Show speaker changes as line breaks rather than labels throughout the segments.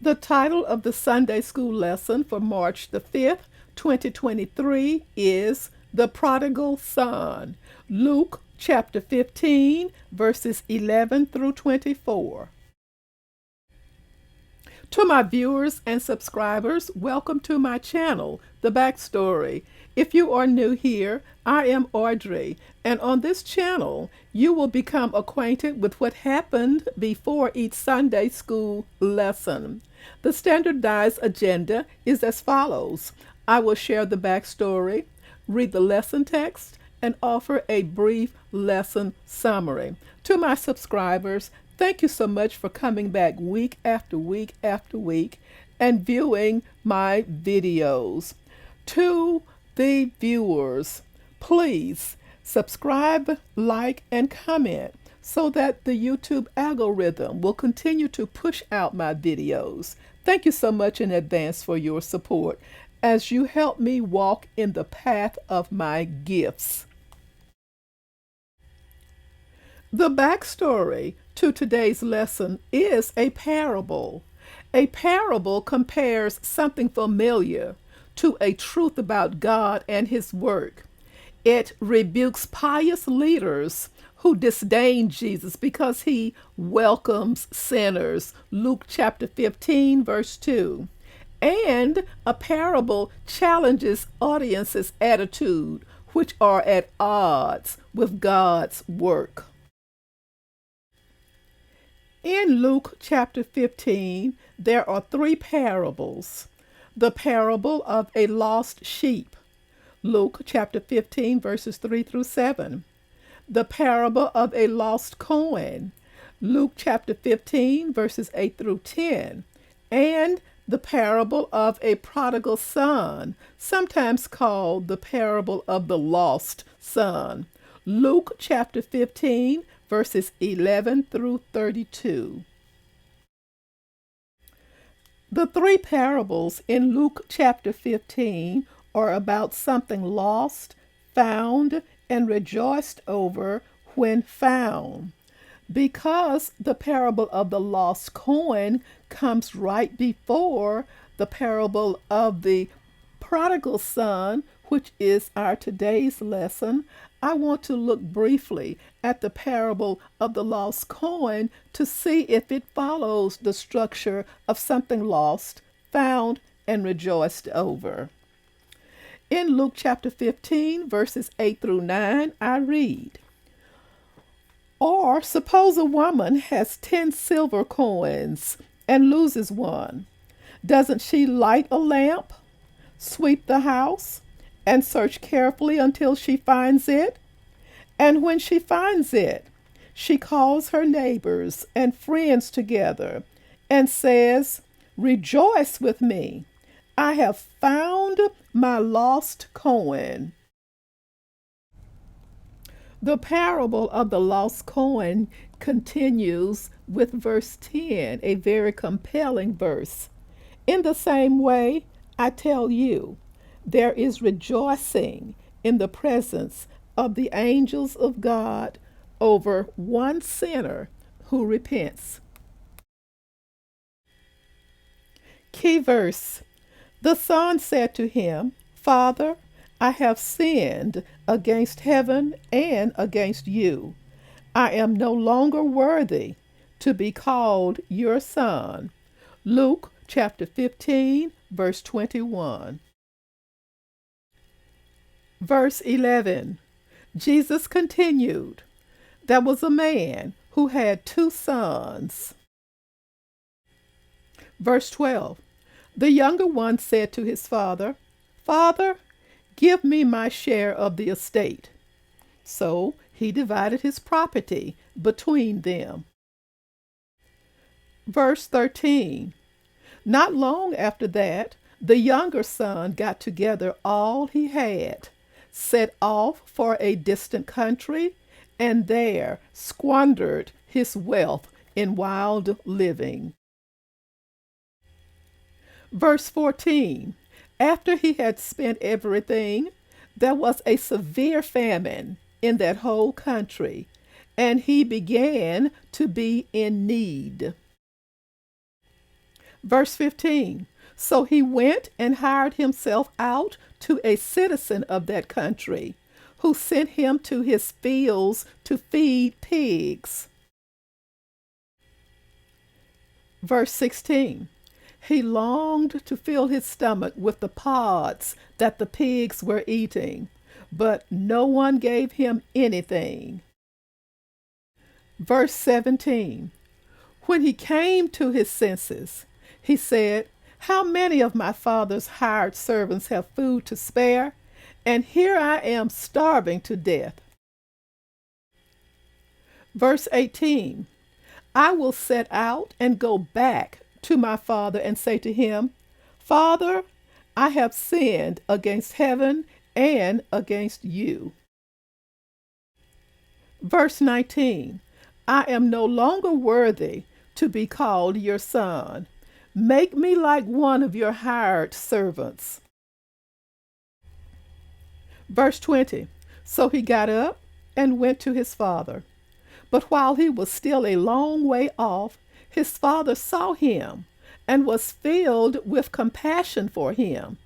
The title of the Sunday school lesson for March the 5th, 2023 is The Prodigal Son, Luke chapter 15, verses 11 through 24. To my viewers and subscribers, welcome to my channel, The Backstory. If you are new here, I am Audrey, and on this channel, you will become acquainted with what happened before each Sunday school lesson. The standardized agenda is as follows. I will share the backstory, read the lesson text, and offer a brief lesson summary. To my subscribers, thank you so much for coming back week after week after week and viewing my videos. To the viewers, please subscribe, like, and comment so that the YouTube algorithm will continue to push out my videos. Thank you so much in advance for your support as you help me walk in the path of my gifts. The backstory to today's lesson is a parable. A parable compares something familiar to a truth about God and His work. It rebukes pious leaders who disdain Jesus because He welcomes sinners. Luke chapter 15, verse 2. And a parable challenges audiences' attitude, which are at odds with God's work. In Luke chapter 15, there are three parables. The parable of a lost sheep, Luke chapter 15, verses 3 through 7. The parable of a lost coin, Luke chapter 15, verses 8 through 10. And the parable of a prodigal son, sometimes called the parable of the lost son, Luke chapter 15, verses 11 through 32. The three parables in Luke chapter 15 are about something lost, found, and rejoiced over when found. Because the parable of the lost coin comes right before the parable of the prodigal son, which is our today's lesson, I want to look briefly at the parable of the lost coin to see if it follows the structure of something lost, found, and rejoiced over. In Luke chapter 15, verses 8 through 9, I read, "Or suppose a woman has 10 silver coins and loses one. Doesn't she light a lamp, sweep the house, and search carefully until she finds it? And when she finds it, she calls her neighbors and friends together and says, 'Rejoice with me. I have found my lost coin.'" The parable of the lost coin continues with verse 10, a very compelling verse. "In the same way, I tell you, there is rejoicing in the presence of the angels of God over one sinner who repents." Key verse. "The son said to him, 'Father, I have sinned against heaven and against you. I am no longer worthy to be called your son.'" Luke chapter 15, verse 21. Verse 11. Jesus continued, "There was a man who had 2 sons." Verse 12. "The younger one said to his father, 'Father, give me my share of the estate.' So he divided his property between them." Verse 13. "Not long after that, the younger son got together all he had, set off for a distant country, and there squandered his wealth in wild living." Verse 14. "After he had spent everything, there was a severe famine in that whole country, and he began to be in need." Verse 15. So he went and hired himself out to a citizen of that country, who sent him to his fields to feed pigs. Verse 16. He longed to fill his stomach with the pods that the pigs were eating, but no one gave him anything. Verse 17. When he came to his senses, he said, how many of my father's hired servants have food to spare? And here I am starving to death. Verse 18. I will set out and go back to my father and say to him, Father, I have sinned against heaven and against you. Verse 19. I am no longer worthy to be called your son. Make me like one of your hired servants. Verse 20. So he got up and went to his father. But while he was still a long way off, his father saw him and was filled with compassion for him.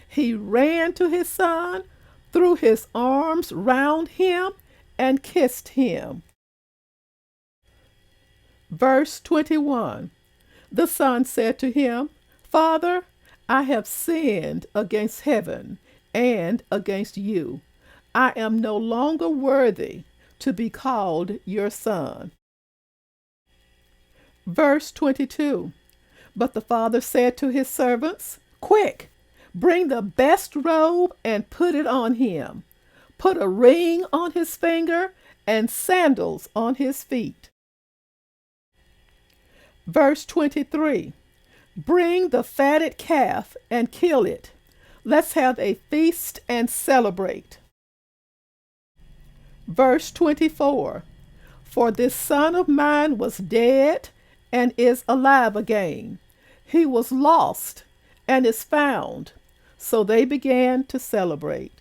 He ran to his son, threw his arms round him, and kissed him. Verse 21. The son said to him, Father, I have sinned against heaven and against you. I am no longer worthy to be called your son. Verse 22. But the father said to his servants, Quick, bring the best robe and put it on him. Put a ring on his finger and sandals on his feet. Verse 23. Bring the fatted calf and kill it. Let's have a feast and celebrate. Verse 24. For this son of mine was dead and is alive again. He was lost and is found. So they began to celebrate.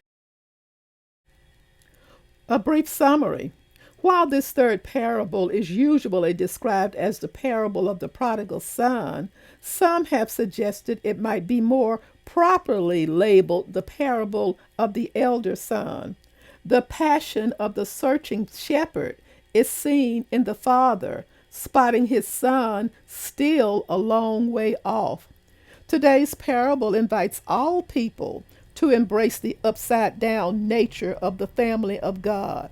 A brief summary. While this third parable is usually described as the parable of the prodigal son, some have suggested it might be more properly labeled the parable of the elder son. The passion of the searching shepherd is seen in the father spotting his son still a long way off. Today's parable invites all people to embrace the upside-down nature of the family of God.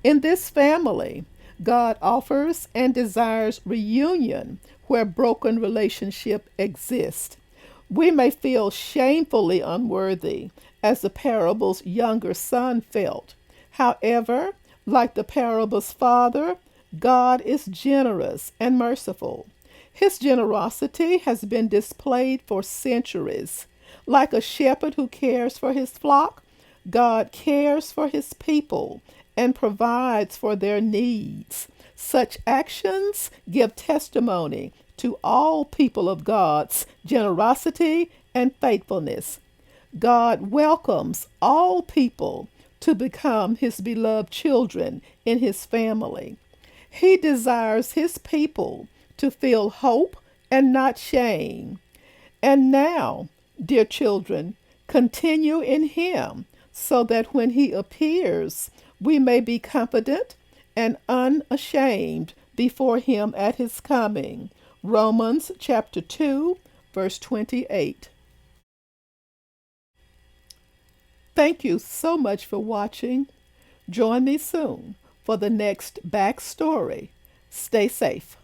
In this family, God offers and desires reunion where broken relationship exists. We may feel shamefully unworthy, as the parable's younger son felt. However, like the parable's father, God is generous and merciful. His generosity has been displayed for centuries. Like a shepherd who cares for his flock, God cares for his people and provides for their needs. Such actions give testimony to all people of God's generosity and faithfulness. God welcomes all people to become his beloved children in his family. He desires his people to feel hope and not shame. And now, dear children, continue in him so that when he appears, we may be confident and unashamed before him at his coming. Romans chapter 2, verse 28. Thank you so much for watching. Join me soon for the next backstory. Stay safe.